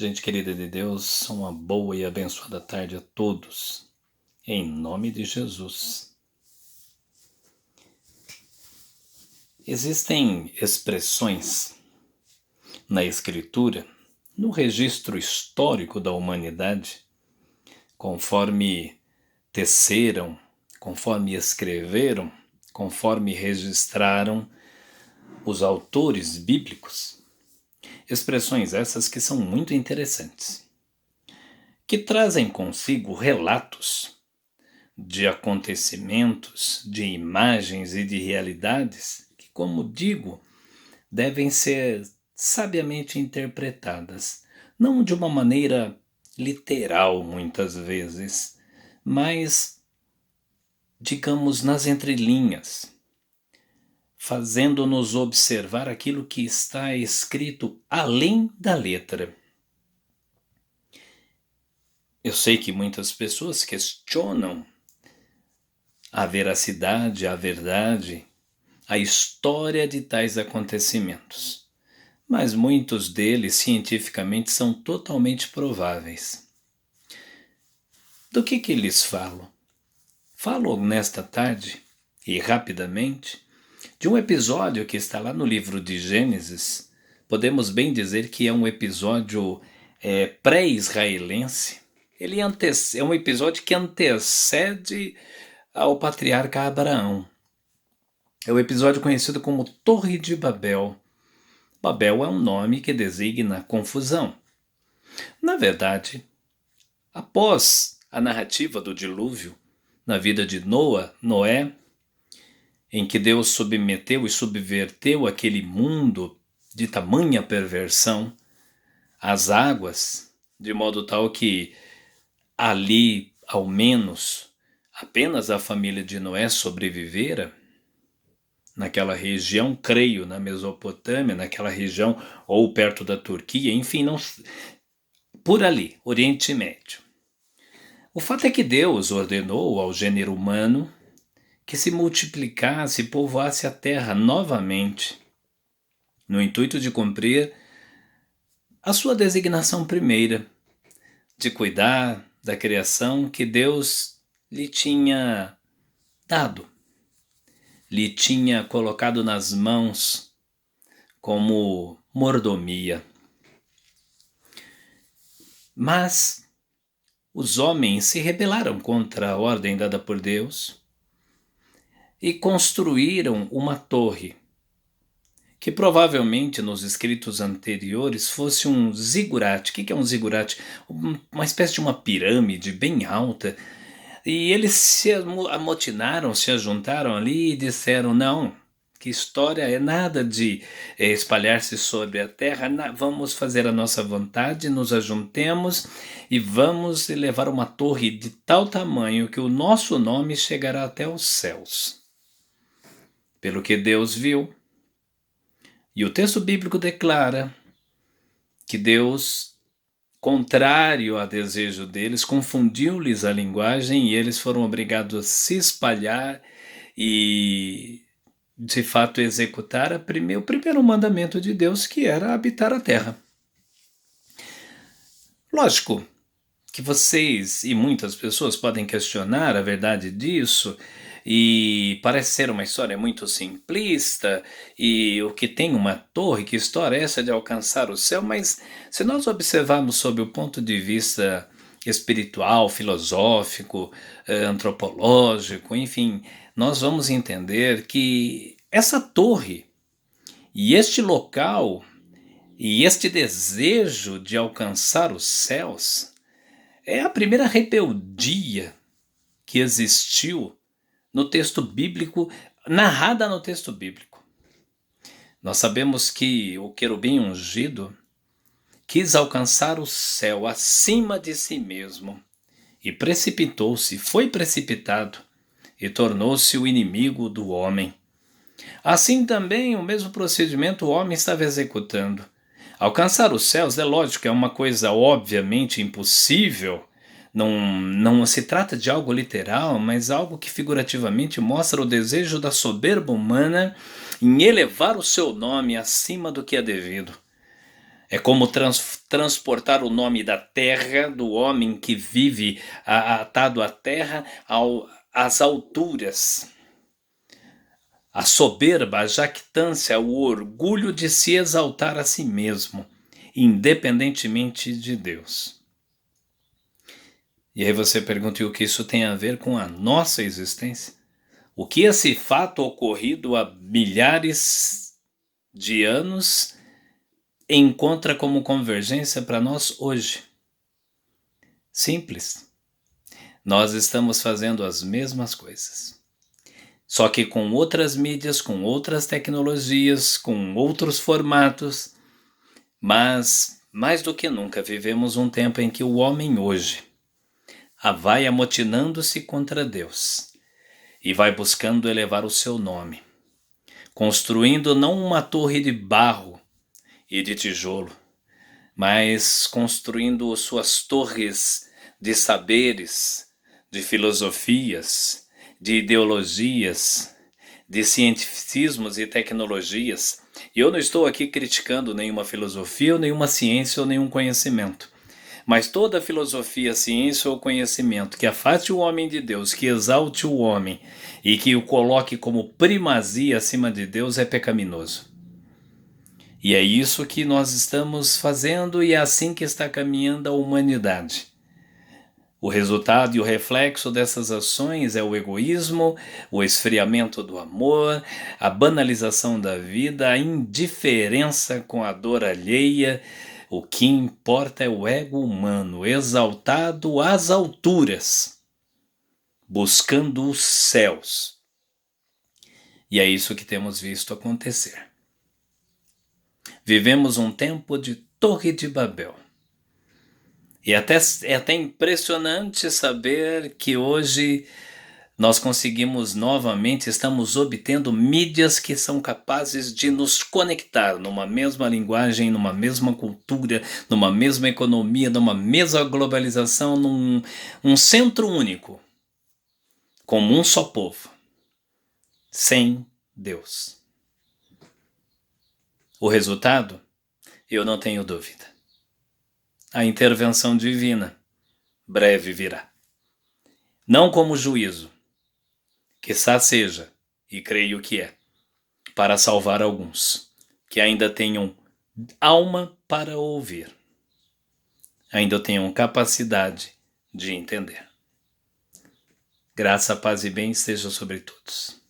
Gente querida de Deus, uma boa e abençoada tarde a todos, em nome de Jesus. Existem expressões na Escritura, no registro histórico da humanidade, conforme teceram, conforme escreveram, conforme registraram os autores bíblicos. Expressões essas que são muito interessantes, que trazem consigo relatos de acontecimentos, de imagens e de realidades que, como digo, devem ser sabiamente interpretadas, não de uma maneira literal muitas vezes, mas, digamos, nas entrelinhas, fazendo-nos observar aquilo que está escrito além da letra. Eu sei que muitas pessoas questionam a veracidade, a verdade, a história de tais acontecimentos, mas muitos deles cientificamente são totalmente prováveis. Do que lhes falo? Falo nesta tarde, e rapidamente, de um episódio que está lá no livro de Gênesis. Podemos bem dizer que é um episódio pré-israelense. Ele é um episódio que antecede ao patriarca Abraão. É o episódio conhecido como Torre de Babel. Babel é um nome que designa confusão. Na verdade, após a narrativa do dilúvio, na vida de Noé, em que Deus submeteu e subverteu aquele mundo de tamanha perversão às águas, de modo tal que ali, ao menos, apenas a família de Noé sobrevivera, naquela região, creio, na Mesopotâmia, naquela região, ou perto da Turquia, enfim, não, por ali, Oriente Médio. O fato é que Deus ordenou ao gênero humano que se multiplicasse e povoasse a terra novamente, no intuito de cumprir a sua designação primeira, de cuidar da criação que Deus lhe tinha dado, lhe tinha colocado nas mãos como mordomia. Mas os homens se rebelaram contra a ordem dada por Deus e construíram uma torre, que provavelmente nos escritos anteriores fosse um zigurate. O que é um zigurate? Uma espécie de uma pirâmide bem alta. E eles se amotinaram, se ajuntaram ali e disseram: não, que história é nada de espalhar-se sobre a terra, vamos fazer a nossa vontade, nos ajuntemos e vamos elevar uma torre de tal tamanho que o nosso nome chegará até os céus. Pelo que Deus viu, e o texto bíblico declara que Deus, contrário ao desejo deles, confundiu-lhes a linguagem e eles foram obrigados a se espalhar e, de fato, executar o primeiro mandamento de Deus, que era habitar a terra. Lógico que vocês e muitas pessoas podem questionar a verdade disso, e parece ser uma história muito simplista, e o que tem uma torre, que história é essa de alcançar o céu? Mas se nós observarmos sob o ponto de vista espiritual, filosófico, antropológico, enfim, nós vamos entender que essa torre e este local e este desejo de alcançar os céus é a primeira rebeldia que existiu no texto bíblico, narrada no texto bíblico. Nós sabemos que o querubim ungido quis alcançar o céu acima de si mesmo e precipitou-se, foi precipitado e tornou-se o inimigo do homem. Assim também o mesmo procedimento o homem estava executando. Alcançar os céus, é lógico, é uma coisa obviamente impossível. Não se trata de algo literal, mas algo que figurativamente mostra o desejo da soberba humana em elevar o seu nome acima do que é devido. É como transportar o nome da terra, do homem que vive atado à terra, às alturas. A soberba, a jactância, o orgulho de se exaltar a si mesmo, independentemente de Deus. E aí você pergunta, e o que isso tem a ver com a nossa existência? O que esse fato ocorrido há milhares de anos encontra como convergência para nós hoje? Simples. Nós estamos fazendo as mesmas coisas. Só que com outras mídias, com outras tecnologias, com outros formatos. Mas, mais do que nunca, vivemos um tempo em que o homem hoje vai amotinando-se contra Deus e vai buscando elevar o seu nome, construindo não uma torre de barro e de tijolo, mas construindo suas torres de saberes, de filosofias, de ideologias, de cientificismos e tecnologias. E eu não estou aqui criticando nenhuma filosofia, ou nenhuma ciência, ou nenhum conhecimento. Mas toda filosofia, ciência ou conhecimento que afaste o homem de Deus, que exalte o homem e que o coloque como primazia acima de Deus é pecaminoso. E é isso que nós estamos fazendo e é assim que está caminhando a humanidade. O resultado e o reflexo dessas ações é o egoísmo, o esfriamento do amor, a banalização da vida, a indiferença com a dor alheia. O que importa é o ego humano, exaltado às alturas, buscando os céus. E é isso que temos visto acontecer. Vivemos um tempo de Torre de Babel. E é até impressionante saber que hoje nós conseguimos novamente, estamos obtendo mídias que são capazes de nos conectar numa mesma linguagem, numa mesma cultura, numa mesma economia, numa mesma globalização, num centro único, como um só povo, sem Deus. O resultado? Eu não tenho dúvida. A intervenção divina breve virá. Não como juízo, quiçá seja, e creio que é, para salvar alguns que ainda tenham alma para ouvir, ainda tenham capacidade de entender. Graça, paz e bem esteja sobre todos.